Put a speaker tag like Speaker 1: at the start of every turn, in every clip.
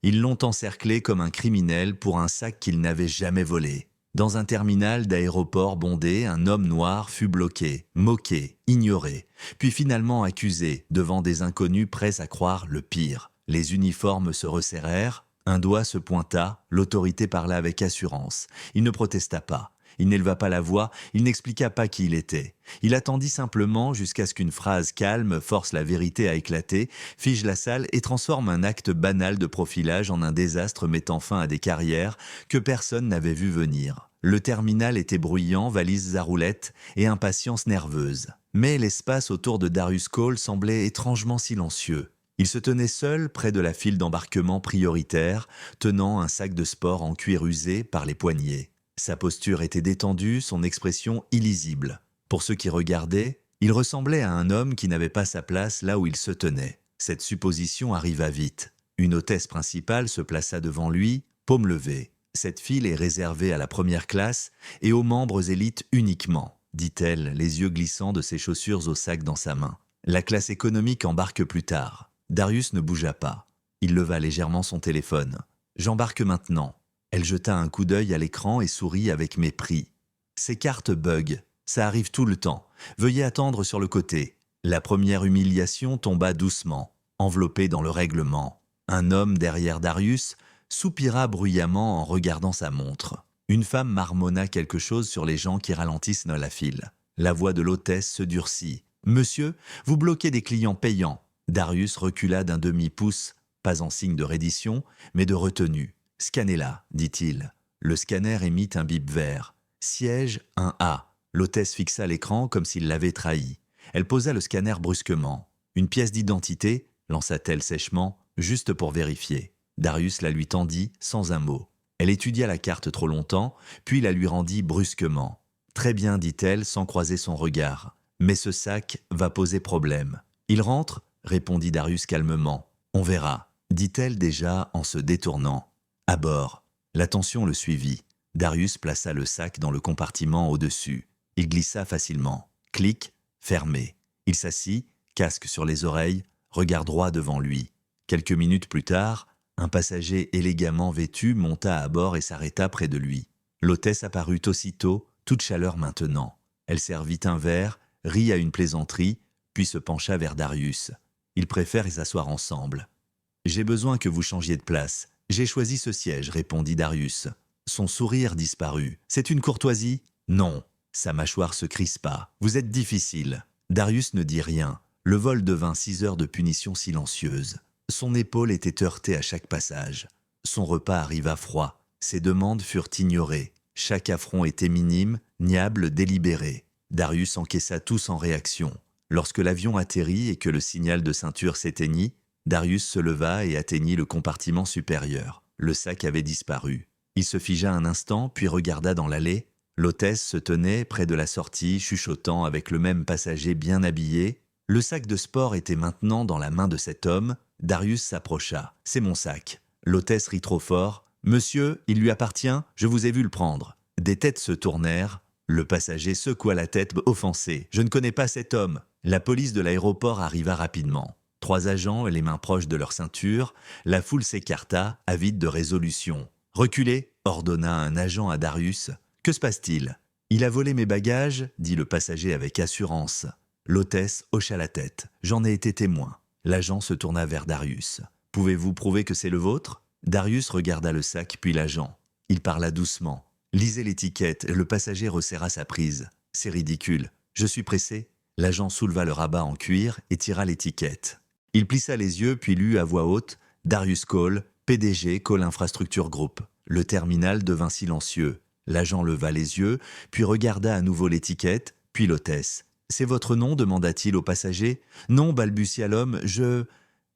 Speaker 1: Ils l'ont encerclé comme un criminel pour un sac qu'il n'avait jamais volé. Dans un terminal d'aéroport bondé, un homme noir fut bloqué, moqué, ignoré, puis finalement accusé devant des inconnus prêts à croire le pire. Les uniformes se resserrèrent, un doigt se pointa, l'autorité parla avec assurance. Il ne protesta pas. Il n'éleva pas la voix, il n'expliqua pas qui il était. Il attendit simplement jusqu'à ce qu'une phrase calme force la vérité à éclater, fige la salle et transforme un acte banal de profilage en un désastre mettant fin à des carrières que personne n'avait vu venir. Le terminal était bruyant, valises à roulettes et impatience nerveuse. Mais l'espace autour de Darius Cole semblait étrangement silencieux. Il se tenait seul près de la file d'embarquement prioritaire, tenant un sac de sport en cuir usé par les poignets. Sa posture était détendue, son expression illisible. Pour ceux qui regardaient, il ressemblait à un homme qui n'avait pas sa place là où il se tenait. Cette supposition arriva vite. Une hôtesse principale se plaça devant lui, paume levée. Cette file est réservée à la première classe et aux membres élites uniquement, dit-elle, les yeux glissant de ses chaussures au sac dans sa main. La classe économique embarque plus tard. Darius ne bougea pas. Il leva légèrement son téléphone. « J'embarque maintenant. » Elle jeta un coup d'œil à l'écran et sourit avec mépris. « Ces cartes bug. Ça arrive tout le temps. Veuillez attendre sur le côté. » La première humiliation tomba doucement, enveloppée dans le règlement. Un homme derrière Darius soupira bruyamment en regardant sa montre. Une femme marmonna quelque chose sur les gens qui ralentissent dans la file. La voix de l'hôtesse se durcit. « Monsieur, vous bloquez des clients payants. » Darius recula d'un demi-pouce, pas en signe de reddition, mais de retenue. « Scannez-la, dit-il. » Le scanner émit un bip vert. « Siège 1A. » L'hôtesse fixa l'écran comme s'il l'avait trahi. Elle posa le scanner brusquement. « Une pièce d'identité ?» lança-t-elle sèchement, juste pour vérifier. Darius la lui tendit sans un mot. Elle étudia la carte trop longtemps, puis la lui rendit brusquement. « Très bien, dit-elle sans croiser son regard. Mais ce sac va poser problème. »« Il rentre ?» répondit Darius calmement. « On verra, » dit-elle déjà en se détournant. À bord, l'attention le suivit. Darius plaça le sac dans le compartiment au-dessus. Il glissa facilement. Clic, fermé. Il s'assit, casque sur les oreilles, regard droit devant lui. Quelques minutes plus tard, un passager élégamment vêtu monta à bord et s'arrêta près de lui. L'hôtesse apparut aussitôt, toute chaleur maintenant. Elle servit un verre, rit à une plaisanterie, puis se pencha vers Darius. Ils préfèrent s'asseoir ensemble. « J'ai besoin que vous changiez de place. J'ai choisi ce siège, répondit Darius. Son sourire disparut. C'est une courtoisie ? Non. Sa mâchoire se crispa. Vous êtes difficile. Darius ne dit rien. Le vol devint 6 heures de punition silencieuse. Son épaule était heurtée à chaque passage. Son repas arriva froid. Ses demandes furent ignorées. Chaque affront était minime, niable, délibéré. Darius encaissa tout sans réaction. Lorsque l'avion atterrit et que le signal de ceinture s'éteignit, Darius se leva et atteignit le compartiment supérieur. Le sac avait disparu. Il se figea un instant, puis regarda dans l'allée. L'hôtesse se tenait près de la sortie, chuchotant avec le même passager bien habillé. Le sac de sport était maintenant dans la main de cet homme. Darius s'approcha. « C'est mon sac. » L'hôtesse rit trop fort. « Monsieur, il lui appartient, je vous ai vu le prendre. » Des têtes se tournèrent. Le passager secoua la tête offensé. « Je ne connais pas cet homme. » La police de l'aéroport arriva rapidement. 3 agents et les mains proches de leur ceinture, la foule s'écarta, avide de résolution. « Reculez !» ordonna un agent à Darius. « Que se passe-t-il ?»« Il a volé mes bagages » dit le passager avec assurance. L'hôtesse hocha la tête. « J'en ai été témoin. » L'agent se tourna vers Darius. « Pouvez-vous prouver que c'est le vôtre ?» Darius regarda le sac puis l'agent. Il parla doucement. « Lisez l'étiquette » et le passager resserra sa prise. « C'est ridicule. Je suis pressé. » L'agent souleva le rabat en cuir et tira l'étiquette. Il plissa les yeux puis lut à voix haute « Darius Cole, PDG Cole Infrastructure Group ». Le terminal devint silencieux. L'agent leva les yeux, puis regarda à nouveau l'étiquette, puis l'hôtesse. « C'est votre nom ?» demanda-t-il au passager. « Non, balbutia l'homme,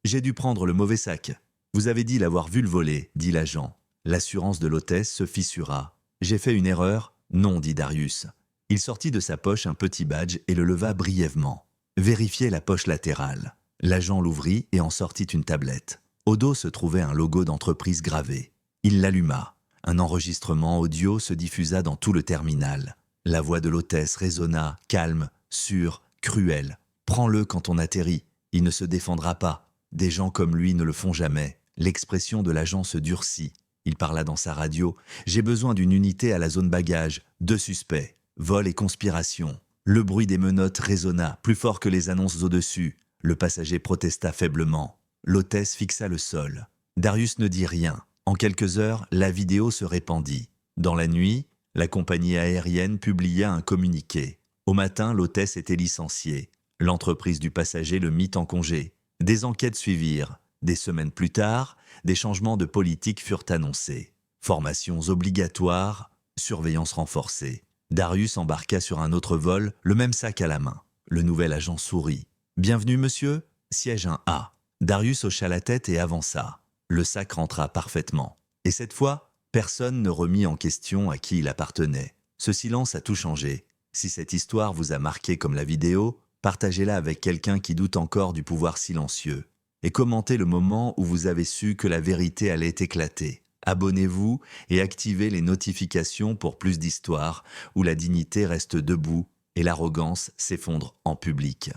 Speaker 1: j'ai dû prendre le mauvais sac. »« Vous avez dit l'avoir vu le voler » dit l'agent. L'assurance de l'hôtesse se fissura. « J'ai fait une erreur ?»« Non, dit Darius. » Il sortit de sa poche un petit badge et le leva brièvement. Vérifiez la poche latérale. L'agent l'ouvrit et en sortit une tablette. Au dos se trouvait un logo d'entreprise gravé. Il l'alluma. Un enregistrement audio se diffusa dans tout le terminal. La voix de l'hôtesse résonna, calme, sûre, cruelle. « Prends-le quand on atterrit. Il ne se défendra pas. Des gens comme lui ne le font jamais. » L'expression de l'agent se durcit. Il parla dans sa radio. « J'ai besoin d'une unité à la zone bagage. 2 suspects. Vol et conspiration. » Le bruit des menottes résonna, plus fort que les annonces au-dessus. Le passager protesta faiblement. L'hôtesse fixa le sol. Darius ne dit rien. En quelques heures, la vidéo se répandit. Dans la nuit, la compagnie aérienne publia un communiqué. Au matin, l'hôtesse était licenciée. L'entreprise du passager le mit en congé. Des enquêtes suivirent. Des semaines plus tard, des changements de politique furent annoncés. Formations obligatoires, surveillance renforcée. Darius embarqua sur un autre vol, le même sac à la main. Le nouvel agent sourit. « Bienvenue, monsieur, siège un A. » Darius hocha la tête et avança. Le sac rentra parfaitement. Et cette fois, personne ne remit en question à qui il appartenait. Ce silence a tout changé. Si cette histoire vous a marqué comme la vidéo, partagez-la avec quelqu'un qui doute encore du pouvoir silencieux. Et commentez le moment où vous avez su que la vérité allait éclater. Abonnez-vous et activez les notifications pour plus d'histoires où la dignité reste debout et l'arrogance s'effondre en public.